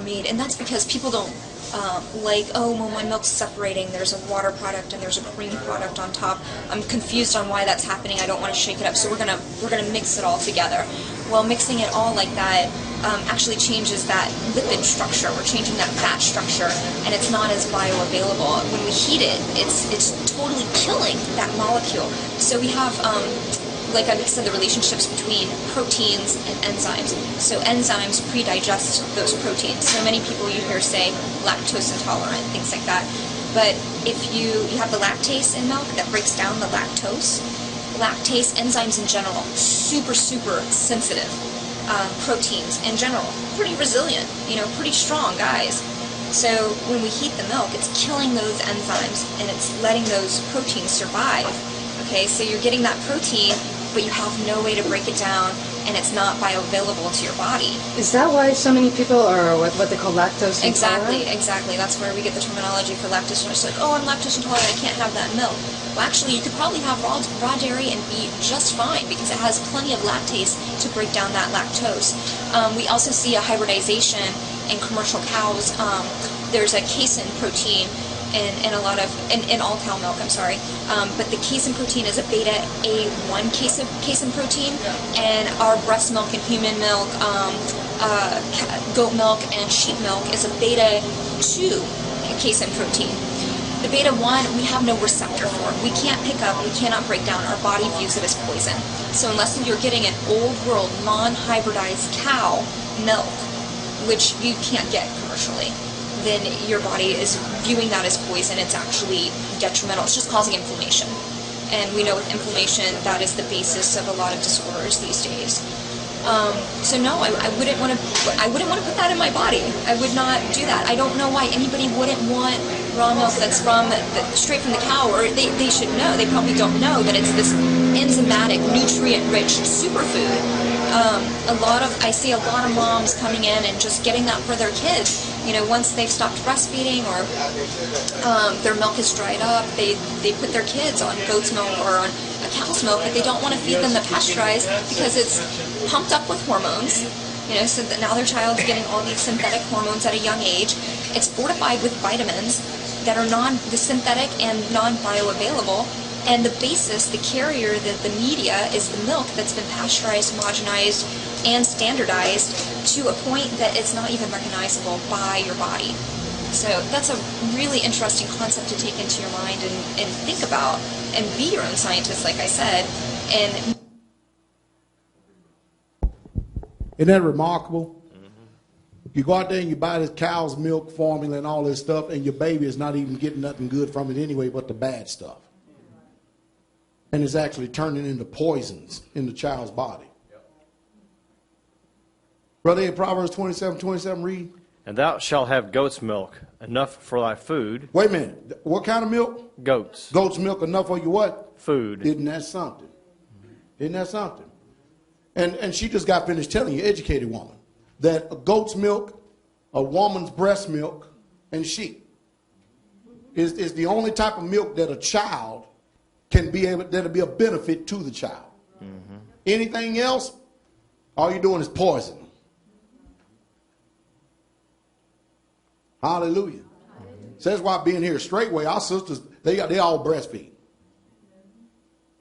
made, and that's because people don't like, oh, well, my milk's separating, there's a water product and there's a cream product on top. I'm confused on why that's happening. I don't want to shake it up, so we're gonna mix it all together. Well, mixing it all like that actually changes that lipid structure. We're changing that fat structure, and it's not as bioavailable. When we heat it, it's totally killing that molecule. So we have like I said, the relationships between proteins and enzymes. So enzymes pre-digest those proteins. So many people you hear say lactose intolerant, things like that. But if you have the lactase in milk that breaks down the lactose, enzymes in general, super sensitive. Proteins in general, pretty resilient, pretty strong guys. So when we heat the milk, it's killing those enzymes and it's letting those proteins survive. Okay, so you're getting that protein, but you have no way to break it down, and it's not bioavailable to your body. Is that why so many people are what they call lactose intolerant? Exactly. That's where we get the terminology for lactose intolerant. It's like, oh, I'm lactose intolerant, I can't have that milk. Well, actually, you could probably have raw dairy and be just fine because it has plenty of lactase to break down that lactose. We also see a hybridization in commercial cows. There's a casein protein in a lot of in all cow milk, I'm sorry, but the casein protein is a beta A1 casein protein, and our breast milk and human milk, goat milk and sheep milk is a beta 2 casein protein. The beta 1 we have no receptor for. We can't pick up, we cannot break down. Our body views it as poison. So unless you're getting an old world non-hybridized cow milk, which you can't get commercially, then your body is viewing that as poison. It's actually detrimental. It's just causing inflammation. And we know with inflammation, that is the basis of a lot of disorders these days. So no, I wouldn't want to put that in my body. I would not do that. I don't know why anybody wouldn't want raw milk that's straight from the cow, or they should know. They probably don't know that it's this enzymatic, nutrient-rich superfood. I see a lot of moms coming in and just getting that for their kids. Once they've stopped breastfeeding or their milk is dried up, they put their kids on goat's milk or on a cow's milk, but they don't want to feed them the pasteurized because it's pumped up with hormones. So that now their child's getting all these synthetic hormones at a young age. It's fortified with vitamins that are the synthetic and non-bioavailable. And the basis, the carrier, the media is the milk that's been pasteurized, homogenized, and standardized to a point that it's not even recognizable by your body. So that's a really interesting concept to take into your mind and think about and be your own scientist, like I said. And isn't that remarkable? You go out there and you buy this cow's milk formula and all this stuff, and your baby is not even getting nothing good from it anyway but the bad stuff. And it's actually turning into poisons in the child's body. Brother, Proverbs 27:27, read. And thou shalt have goat's milk, enough for thy food. Wait a minute. What kind of milk? Goats. Goat's milk, enough for your what? Food. Isn't that something? Isn't that something? And she just got finished telling you, educated woman, that a goat's milk, a woman's breast milk, and sheep is the only type of milk that a child can be able, that'll be a benefit to the child. Mm-hmm. Anything else, all you're doing is poison. Hallelujah. So that's why being here straightway, our sisters, they all breastfeed.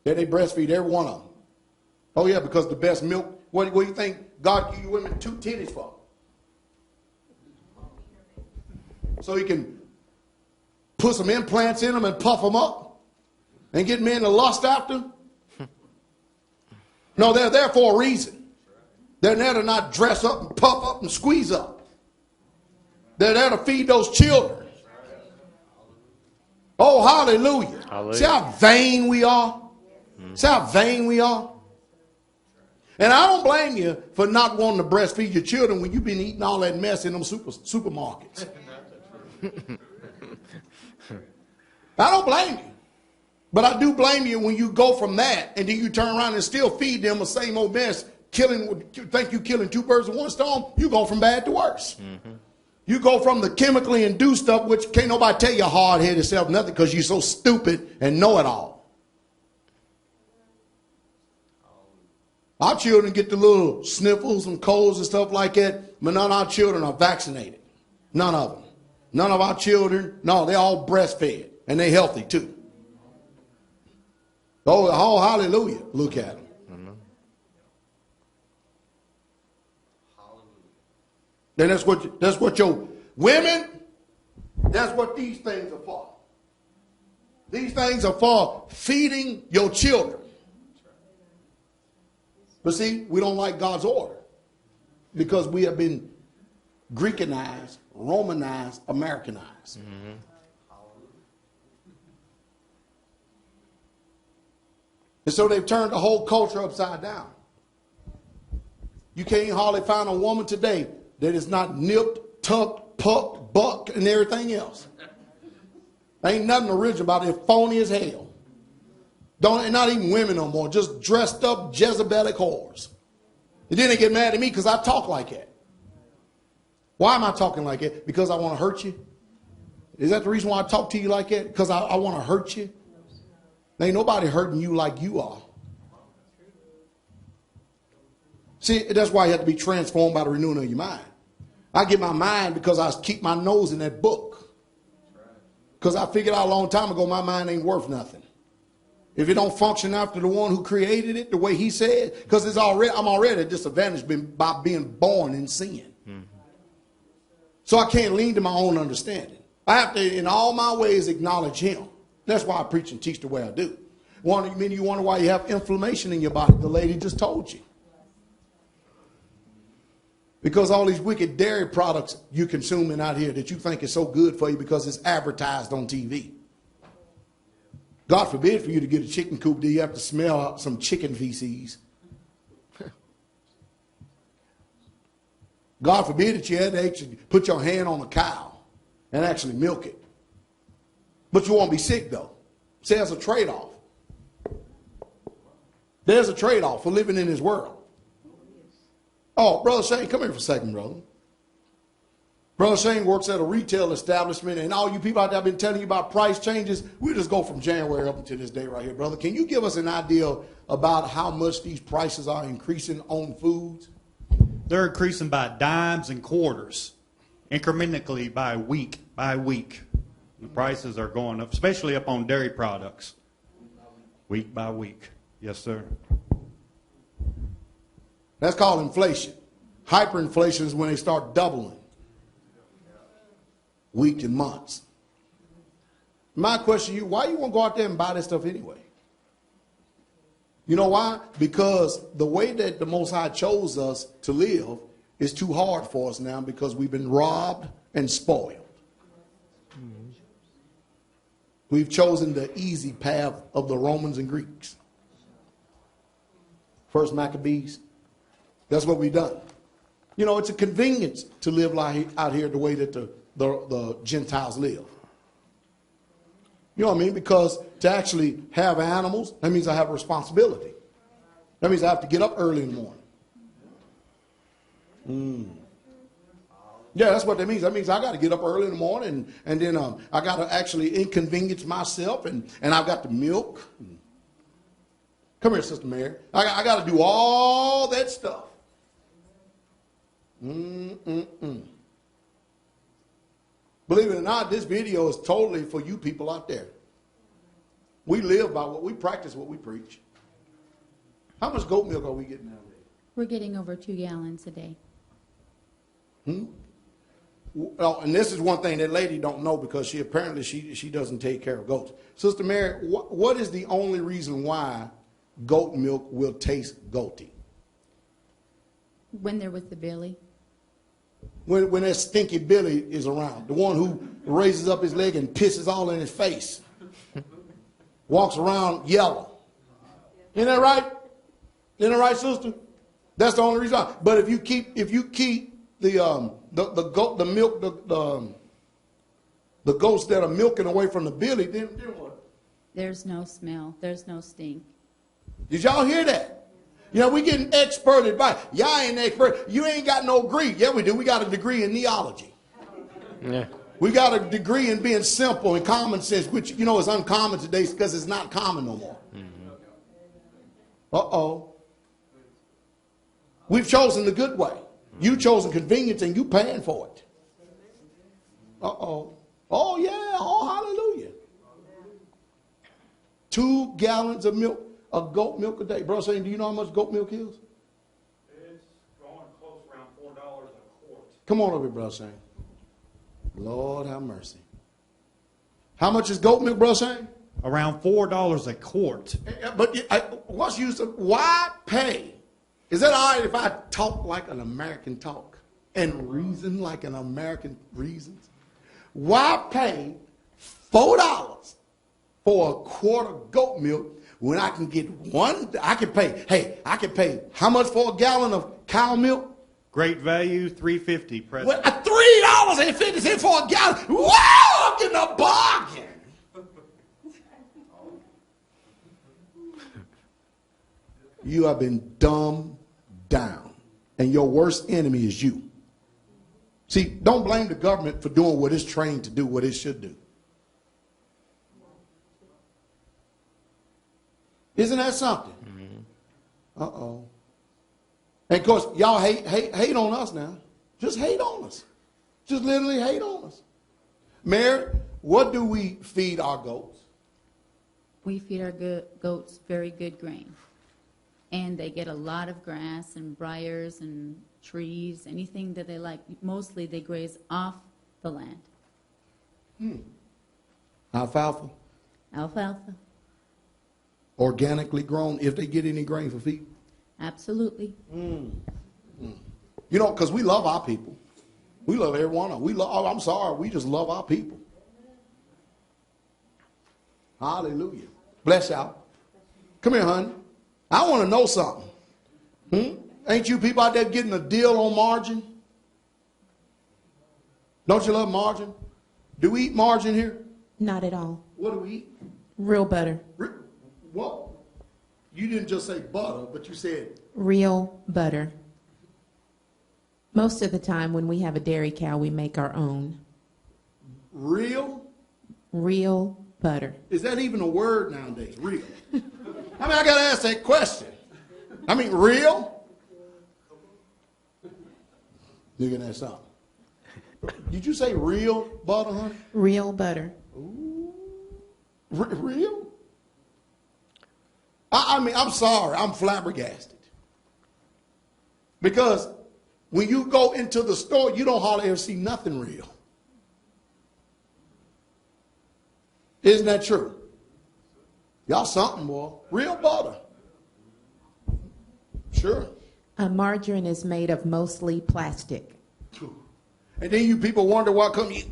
They breastfeed every one of them. Oh yeah, because the best milk, what do you think God give you women 2 titties for? So he can put some implants in them and puff them up and get men to lust after them? No, they're there for a reason. They're there to not dress up and puff up and squeeze up. They're there to feed those children. Oh, hallelujah. Hallelujah. See how vain we are? See how vain we are? And I don't blame you for not wanting to breastfeed your children when you've been eating all that mess in them supermarkets. I don't blame you. But I do blame you when you go from that and then you turn around and still feed them the same old mess, think you killing 2 birds with 1 stone. You go from bad to worse. Mm-hmm. You go from the chemically induced stuff, which can't nobody tell you hard-headed self nothing because you're so stupid and know it all. Our children get the little sniffles and colds and stuff like that, but none of our children are vaccinated. None of them. None of our children. No, they're all breastfed. And they're healthy too. Oh, hallelujah. Look at them. Then that's what your women, that's what these things are for. These things are for feeding your children. But see, we don't like God's order because we have been Greekanized, Romanized, Americanized. Mm-hmm. And so they've turned the whole culture upside down. You can't hardly find a woman today that is not nipped, tucked, pucked, bucked, and everything else. Ain't nothing original about it. It's phony as hell. Not even women no more. Just dressed up Jezebelic whores. And then they get mad at me because I talk like that. Why am I talking like that? Because I want to hurt you? Is that the reason why I talk to you like that? Because I want to hurt you? Ain't nobody hurting you like you are. See, that's why you have to be transformed by the renewing of your mind. I get my mind because I keep my nose in that book. Because I figured out a long time ago my mind ain't worth nothing. If it don't function after the one who created it the way he said, because I'm already at a disadvantage by being born in sin. Mm-hmm. So I can't lean to my own understanding. I have to, in all my ways, acknowledge him. That's why I preach and teach the way I do. You wonder why you have inflammation in your body. The lady just told you. Because all these wicked dairy products you're consuming out here that you think is so good for you because it's advertised on TV. God forbid for you to get a chicken coop, do you have to smell out some chicken feces? God forbid that you had to actually put your hand on a cow and actually milk it. But you won't be sick though. See, there's a trade-off. There's a trade-off for living in this world. Oh, Brother Shane, come here for a second, brother. Brother Shane works at a retail establishment, and all you people out there have been telling you about price changes. We'll just go from January up until this day right here, brother. Can you give us an idea about how much these prices are increasing on foods? They're increasing by dimes and quarters, incrementally by week by week. The prices are going up, especially up on dairy products, week by week. Yes, sir. That's called inflation. Hyperinflation is when they start doubling. Weeks and months. My question to you, why you want to go out there and buy this stuff anyway? You know why? Because the way that the Most High chose us to live is too hard for us now because we've been robbed and spoiled. We've chosen the easy path of the Romans and Greeks. First Maccabees. That's what we've done. You know, it's a convenience to live out here the way that the Gentiles live. You know what I mean? Because to actually have animals, that means I have a responsibility. That means I have to get up early in the morning. Yeah, that's what that means. That means I got to get up early in the morning, and then I got to actually inconvenience myself, and I've got to milk. Come here, Sister Mary. I got to do all that stuff. Believe it or not, this video is totally for you people out there. We live by what we practice, what we preach. How much goat milk are we getting nowadays? We're getting over 2 gallons a day. Well, and this is one thing that lady don't know because she apparently she doesn't take care of goats. Sister Mary, what is the only reason why goat milk will taste goaty? When they're with the Billy. When that stinky Billy is around, the one who raises up his leg and pisses all in his face, walks around yellow. Isn't that right? Isn't that right, sister? That's the only reason. But if you keep the goat, the milk, the goats that are milking away from the Billy, then what? There's no smell. There's no stink. Did y'all hear that? You know, we getting expert advice. Y'all ain't expert. You ain't got no degree. Yeah, we do. We got a degree in theology. Yeah. We got a degree in being simple and common sense, which, you know, is uncommon today because it's not common no more. Mm-hmm. Uh-oh. We've chosen the good way. You chosen convenience and you paying for it. Uh-oh. Oh, yeah. Oh, hallelujah. 2 gallons of milk, of goat milk a day. Brother Shane, do you know how much goat milk is? It's going close around $4 a quart. Come on over here, Brother Shane. Lord have mercy. How much is goat milk, Brother Shane? Around $4 a quart. But what's used to, why pay? Is that all right if I talk like an American talk and reason like an American reasons? Why pay $4 for a quart of goat milk when I can get one? I can pay how much for a gallon of cow milk? Great value, $3.50 present. Well, $3.50 for a gallon. Wow, I'm getting a bargain. You have been dumbed down, and your worst enemy is you. See, don't blame the government for doing what it's trained to do, what it should do. Isn't that something? Mm-hmm. Uh-oh. And of course, y'all hate on us now. Just hate on us. Just literally hate on us. Mary, what do we feed our goats? We feed our goats very good grain. And they get a lot of grass and briars and trees, anything that they like. Mostly they graze off the land. Alfalfa? Alfalfa. Organically grown, if they get any grain for feed? Absolutely. You know, because we love our people. We love every one of them. I'm sorry, we just love our people. Hallelujah. Bless y'all. Come here, honey. I want to know something. Ain't you people out there getting a deal on margin? Don't you love margin? Do we eat margin here? Not at all. What do we eat? Real butter. What? You didn't just say butter, but you said... Real butter. Most of the time when we have a dairy cow, we make our own. Real? Real butter. Is that even a word nowadays? Real? I mean, I got to ask that question. I mean, real? Looking at something. Did you say real butter, honey? Real butter. Ooh. Real? I mean, I'm sorry. I'm flabbergasted. Because when you go into the store, you don't hardly ever see nothing real. Isn't that true? Y'all something, boy. Real butter. Sure. Margarine is made of mostly plastic. And then you people wonder why come you...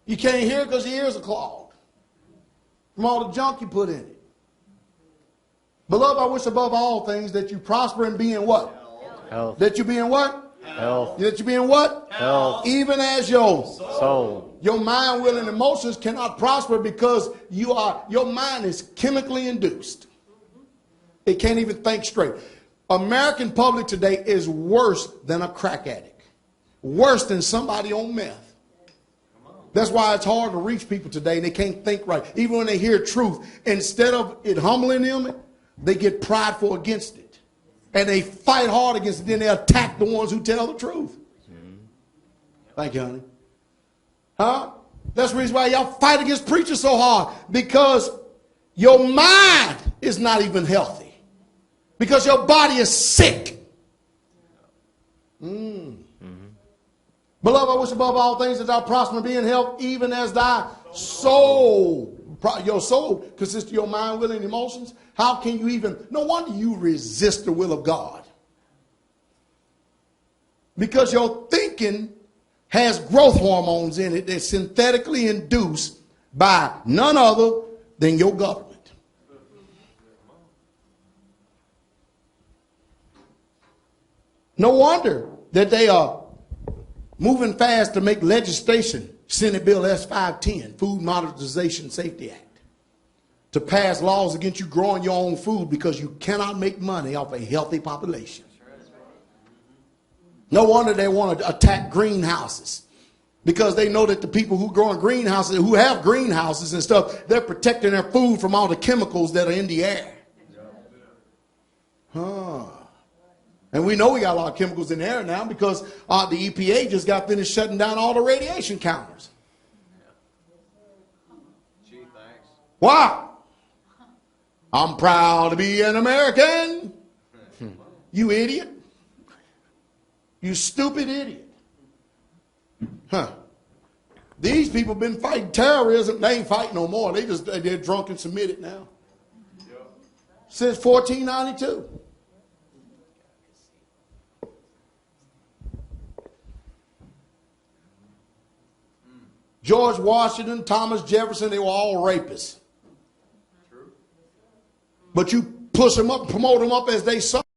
You can't hear because your ears are clogged from all the junk you put in it. Beloved, I wish above all things that you prosper and be in what? Health. That you be in what? Health. That you be in what? Health. Even as your Soul. Your mind, will, and emotions cannot prosper because your mind is chemically induced. It can't even think straight. American public today is worse than a crack addict. Worse than somebody on meth. That's why it's hard to reach people today and they can't think right. Even when they hear truth, instead of it humbling them, they get prideful against it. And they fight hard against it. Then they attack the ones who tell the truth. Thank you, honey. Huh? That's the reason why y'all fight against preachers so hard. Because your mind is not even healthy. Because your body is sick. Beloved, I wish above all things that thou prosper and be in health, even as thy soul. Your soul consists of your mind, will, and emotions. How can you even... No wonder you resist the will of God. Because your thinking has growth hormones in it that's synthetically induced by none other than your government. No wonder that they are moving fast to make legislation, Senate Bill S-510, Food Modernization Safety Act. to pass laws against you growing your own food because you cannot make money off a healthy population. No wonder they want to attack greenhouses, because they know that the people who grow in greenhouses, who have greenhouses and stuff, they're protecting their food from all the chemicals that are in the air. And we know we got a lot of chemicals in the air now because the EPA just got finished shutting down all the radiation counters. Gee, thanks. Wow. I'm proud to be an American. You idiot. You stupid idiot. Huh. These people been fighting terrorism. They ain't fighting no more. They're drunk and submitted now. Since 1492. George Washington, Thomas Jefferson, they were all rapists. But you push them up, promote them up as they suffer.